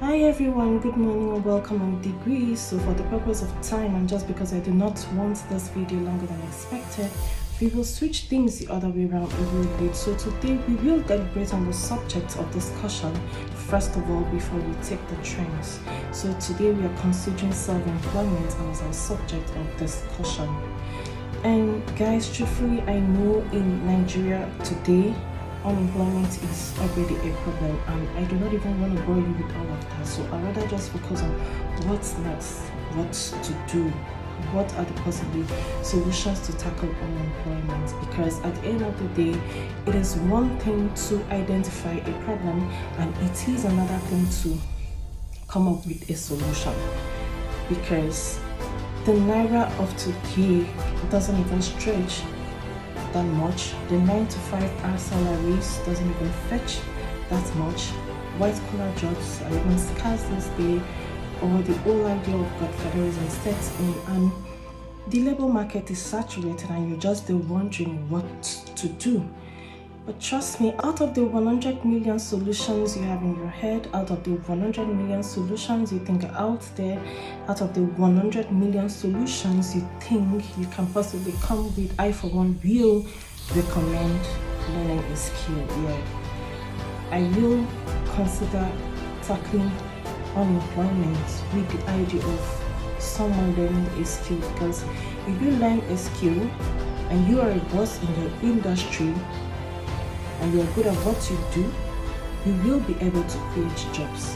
Hi everyone, good morning and welcome on Degree. So for the purpose of time and just because I do not want this video longer than expected, we will switch things the other way around a little bit. So today we will deliberate on the subject of discussion first of all before we take the trends. So today we are considering self-employment as our subject of discussion. And guys, truthfully, I know in Nigeria today unemployment is already a problem, and I do not even want to bore you with all of that. So I'd rather just focus on what's next, what to do, what are the possible solutions to tackle unemployment. Because at the end of the day, it is one thing to identify a problem, and it is another thing to come up with a solution. Because the naira of today doesn't even stretch that much. The 9 to 5 hour salaries doesn't even fetch that much. White collar jobs are even scarce this day, or the whole idea of godfatherism sets in, and the labor market is saturated and you're just wondering what to do. But trust me, out of the 100 million solutions you have in your head, out of the 100 million solutions you think are out there, out of the 100 million solutions you think you can possibly come with, I for one will recommend learning a skill. Yeah, I will consider tackling unemployment with the idea of someone learning a skill, because if you learn a skill and you are a boss in your industry and you are good at what you do, you will be able to create jobs.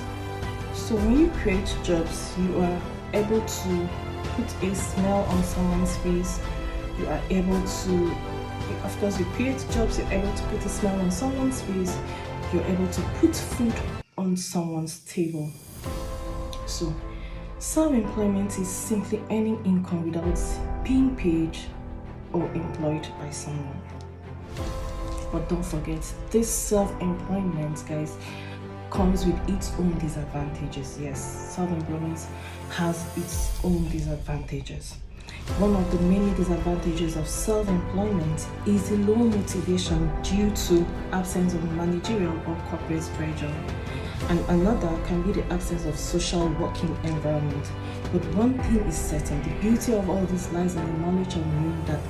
So when you create jobs, you are able to put a smile on someone's face. You are able to, of course, you create jobs, you're able to put a smile on someone's face. You're able to put food on someone's table. So self-employment is simply earning income without being paid or employed by someone. But don't forget, this self-employment, guys, comes with its own disadvantages. Yes, self-employment has its own disadvantages. One of the many disadvantages of self-employment is the low motivation due to absence of managerial or corporate pressure. And another can be the absence of social working environment. But one thing is certain, the beauty of all this lies in the knowledge of knowing that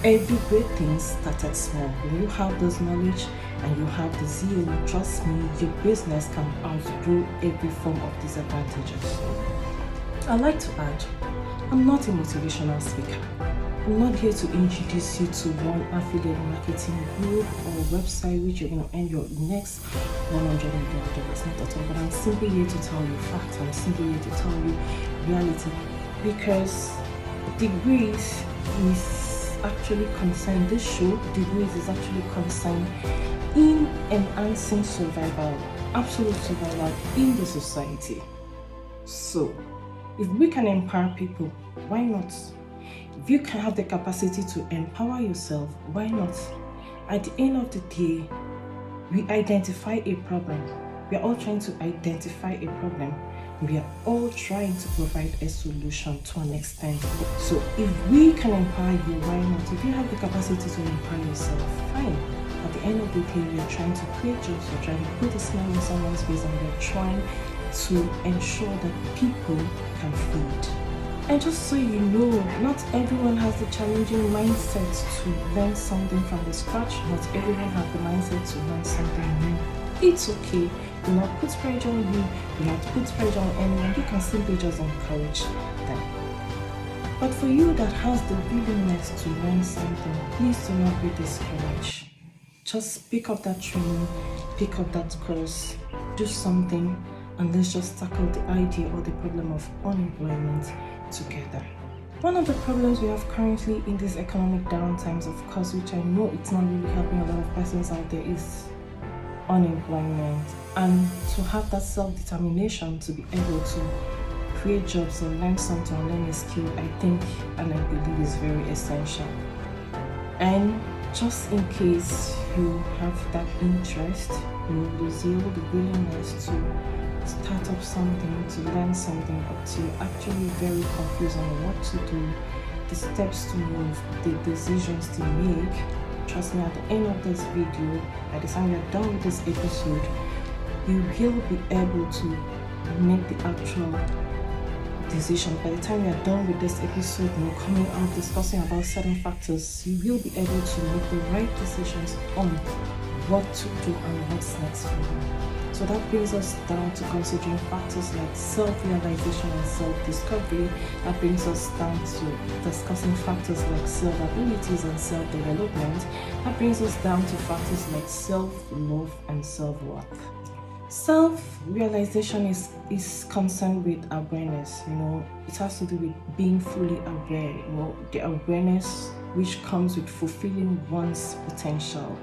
every great thing started small. When you have this knowledge and you have the zeal, trust me, your business can outgrow every form of disadvantages. I'd like to add, I'm not a motivational speaker. I'm not here to introduce you to one affiliate marketing group or website which you're going to earn your next $100 million. Not at all. But I'm simply here to tell you facts. I'm simply here to tell you reality. Because degrees is actually concerned, this show, degrees is actually concerned in enhancing survival, absolute survival in the society. So, if we can empower people, why not? If you can have the capacity to empower yourself, why not? At the end of the day, we identify a problem. We are all trying to identify a problem. We are all trying to provide a solution to an extent. So if we can empower you, why not? If you have the capacity to empower yourself, fine. At the end of the day, we are trying to create jobs, we're trying to put a smile on someone's face, and we're trying to ensure that people can feed. And just so you know, not everyone has the challenging mindset to learn something from the scratch. Not everyone has the mindset to learn something new. It's okay. Do not put pressure on you. Do not put pressure on anyone. You can simply just encourage them. But for you that has the willingness to learn something, please do not be discouraged. Just pick up that training, pick up that course, do something, and let's just tackle the idea or the problem of unemployment together. One of the problems we have currently in these economic downtimes, of course, which I know it's not really helping a lot of persons out there, is unemployment. And to have that self-determination to be able to create jobs or learn something or learn a skill, I think and I believe is very essential. And just in case you have that interest, the zeal, the willingness to start up something, to learn something, but you're actually very confused on what to do, the steps to move, the decisions to make, trust me, at the end of this video, by the time you're done with this episode, you will be able to make the actual decision. By the time we are done with this episode, coming out discussing about certain factors, you will be able to make the right decisions on what to do and what's next for you. So that brings us down to considering factors like self-realization and self-discovery. That brings us down to discussing factors like self-abilities and self-development. That brings us down to factors like self-love and self-worth. Self-realization is concerned with awareness. It has to do with being fully aware. The awareness which comes with fulfilling one's potential.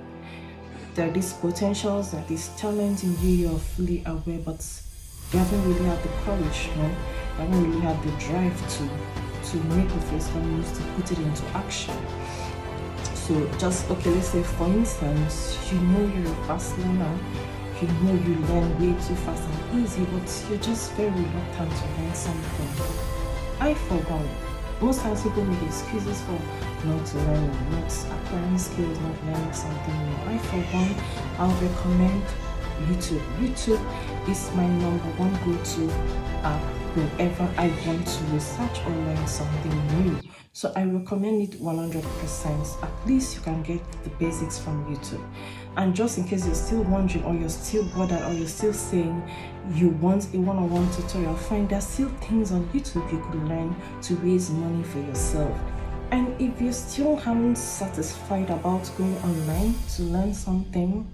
There are these potentials, that these talents in you, you're fully aware, but you haven't really had the courage, you haven't really had the drive to make the first moves, to put it into action. So let's say for instance, you're a fast learner, you learn way too fast and easy, but you're just very reluctant to learn something. I for one, most times people make excuses for not learning, not acquiring skills, not learning something new. I for one, I'll recommend YouTube. YouTube is my number one go-to app whenever I want to research or learn something new. So I recommend it 100%. At least you can get the basics from YouTube. And just in case you're still wondering, or you're still bothered, or you're still saying you want a one-on-one tutorial, fine, there's still things on YouTube you could learn to raise money for yourself. And if you're still haven't satisfied about going online to learn something,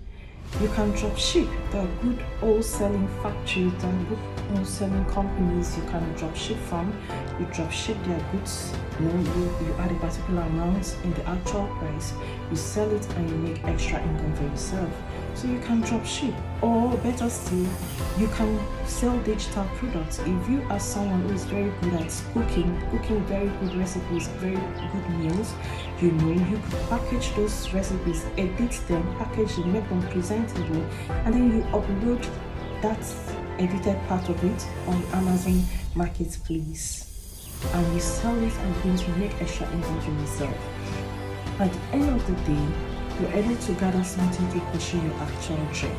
you can drop ship. There are good wholesaling factories, there are good wholesaling companies you can drop ship from. You drop ship their goods, you add a particular amount in the actual price, you sell it and you make extra income for yourself. So you can drop ship, or better still, you can sell digital products. If you are someone who is very good at cooking very good recipes, very good meals, you could package those recipes, edit them, package them, make them presentable, and then you upload that edited part of it on Amazon Marketplace, and you sell it and things will make extra income for yourself. At the end of the day, you're able to gather something to pursue your actual dream.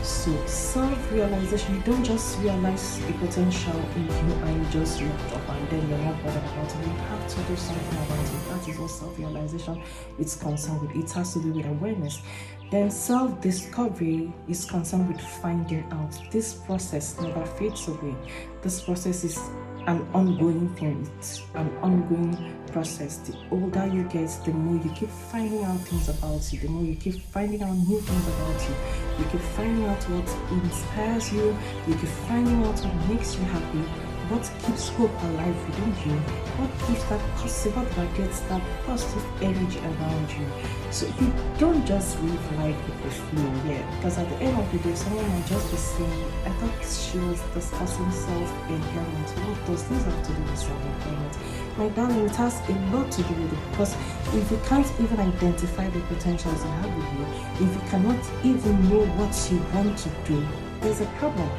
So self-realization, you don't just realize the potential in you and you just look up and then you're not bothered about it. You have to do something about it. That is what self-realization is concerned with. It has to do with awareness. Then self-discovery is concerned with finding out. This process never fades away. This process is an ongoing thing. It's an ongoing process. The older you get, the more you keep finding out things about you, the more you keep finding out new things about you. You keep finding out what inspires you, you keep finding out what makes you happy, what keeps hope alive within you, what gives that positive, what gets that positive energy around you. So you don't just live life with the flow, because at the end of the day, someone might just be saying, I thought she was discussing self-employment. What does this have to do with self-employment? My darling, it has a lot to do with it, because if you can't even identify the potentials you have with you, if you cannot even know what you want to do, there's a problem.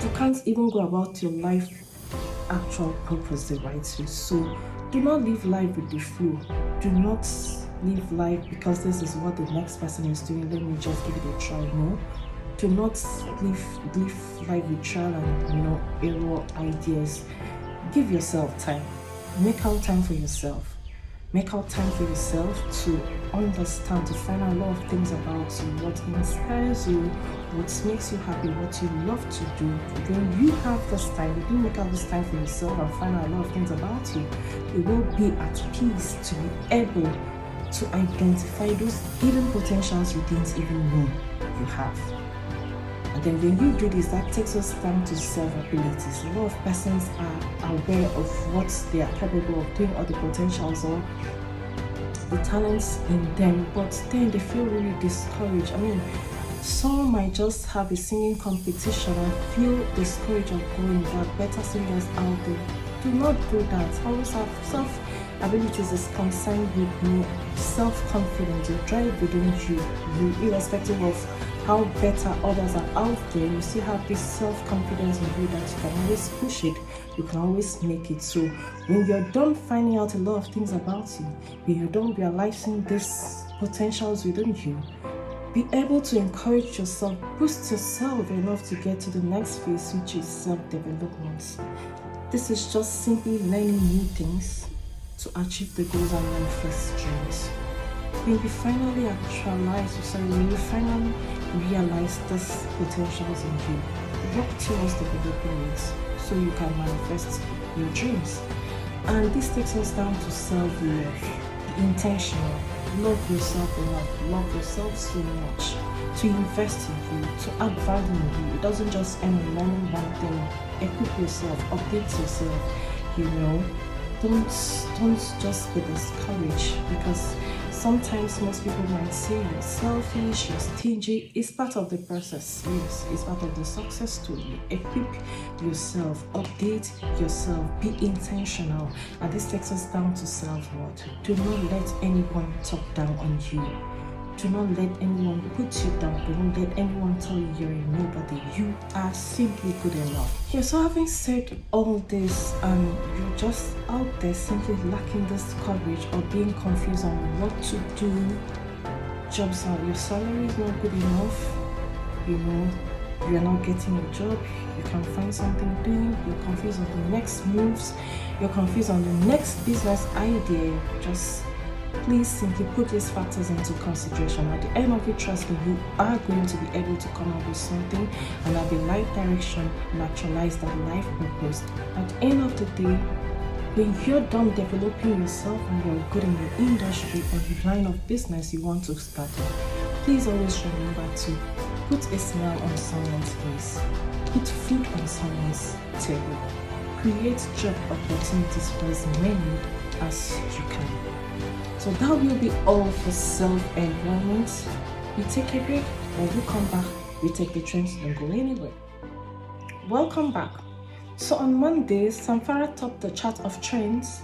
You can't even go about your life actual purpose the right way. So do not live life with the flow. Do not live life because this is what the next person is doing, let me just give it a try. No, do not live life with trial and error ideas. Give yourself time. Make out time for yourself. Make out time for yourself to understand, to find out a lot of things about you, what inspires you, what makes you happy, what you love to do. When you have this time, if you make out this time for yourself and find out a lot of things about you, you will be at peace to be able to identify those hidden potentials you didn't even know you have. And then when you do this, that takes us down to self-abilities. A lot of persons are aware of what they are capable of doing, or the potentials or the talents in them, but then they feel really discouraged. Some might just have a singing competition and feel discouraged of going. There are better singers out there. Do not do that. Always have self-abilities is concerned with self-confidence, your drive within you, irrespective of how better others are out there. You still have this self-confidence in you that you can always push it, you can always make it. So when you're done finding out a lot of things about you, when you're done realizing these potentials within you, Be able to encourage yourself, boost yourself enough to get to the next phase, which is self-development. This is just simply learning new things to achieve the goals and manifest dreams. When you finally when you finally realize this potentials in you, work towards developing it so you can manifest your dreams. And this takes us down to self-love. Be intentional. Love yourself enough. Love yourself so much to invest in you, to add value in you. It doesn't just end in learning one thing. Equip yourself, update yourself. Don't just be discouraged, because sometimes most people might say you're selfish, you're stingy. It's part of the process. Yes, it's part of the success story. Equip yourself, update yourself, be intentional. And this takes us down to self-worth. Do not let anyone talk down on you. Do not let anyone put you down. Do not let anyone tell you you're a nobody. You are simply good enough. Yeah, so having said all this, and you're just out there simply lacking this courage or being confused on what to do, jobs are, your salary is not good enough, you're not getting a job, you can't find something doing, you're confused on the next moves, you're confused on the next business idea. Just please simply put these factors into consideration. At the end of it, trust me, you are going to be able to come up with something and have a life direction and actualize that life purpose. At the end of the day, when you're done developing yourself and you're good in your industry or the line of business you want to start in, please always remember to put a smile on someone's face, put food on someone's table, create job opportunities for as many as you can. So that will be all for self-employment. We take a break, when we come back, we take the trains, don't go anywhere. Welcome back. So on Monday, Zamfara topped the chart of trends.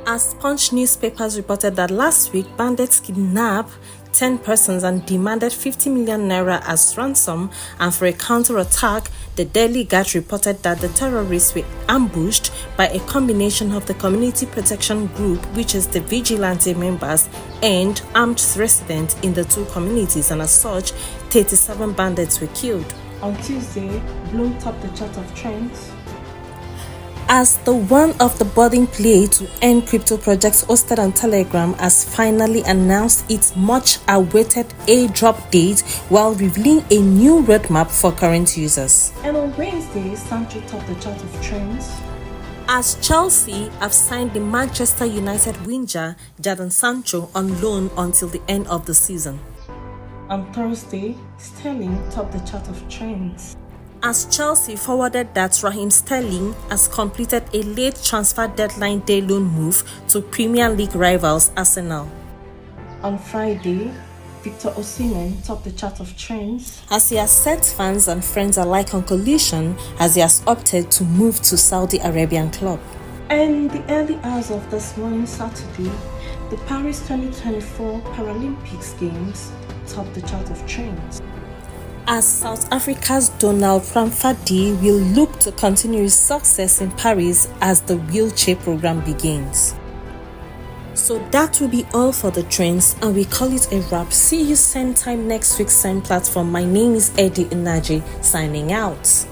As Punch newspapers reported that last week, bandits kidnapped 10 persons and demanded 50 million naira as ransom, and for a counter-attack, the Delhi Guard reported that the terrorists were ambushed by a combination of the Community Protection Group, which is the vigilante members, and armed residents in the two communities, and as such, 37 bandits were killed. On Tuesday, Bloom topped the chart of trends as the one of the budding play to end crypto projects hosted on Telegram has finally announced its much-awaited airdrop date while revealing a new roadmap for current users. And on Wednesday, Sancho topped the chart of trends as Chelsea have signed the Manchester United winger Jadon Sancho on loan until the end of the season. On Thursday, Sterling topped the chart of trends as Chelsea forwarded that Raheem Sterling has completed a late transfer deadline day loan move to Premier League rivals Arsenal. On Friday, Victor Osimhen topped the chart of trends as he has set fans and friends alike on collision as he has opted to move to Saudi Arabian club. And the early hours of this morning, Saturday, the Paris 2024 Paralympics Games topped the chart of trends as South Africa's Donald Pramfadi will look to continue his success in Paris as the wheelchair program begins. So that will be all for the trends, and we call it a wrap. See you same time next week, same platform. My name is Eddie Inaji, signing out.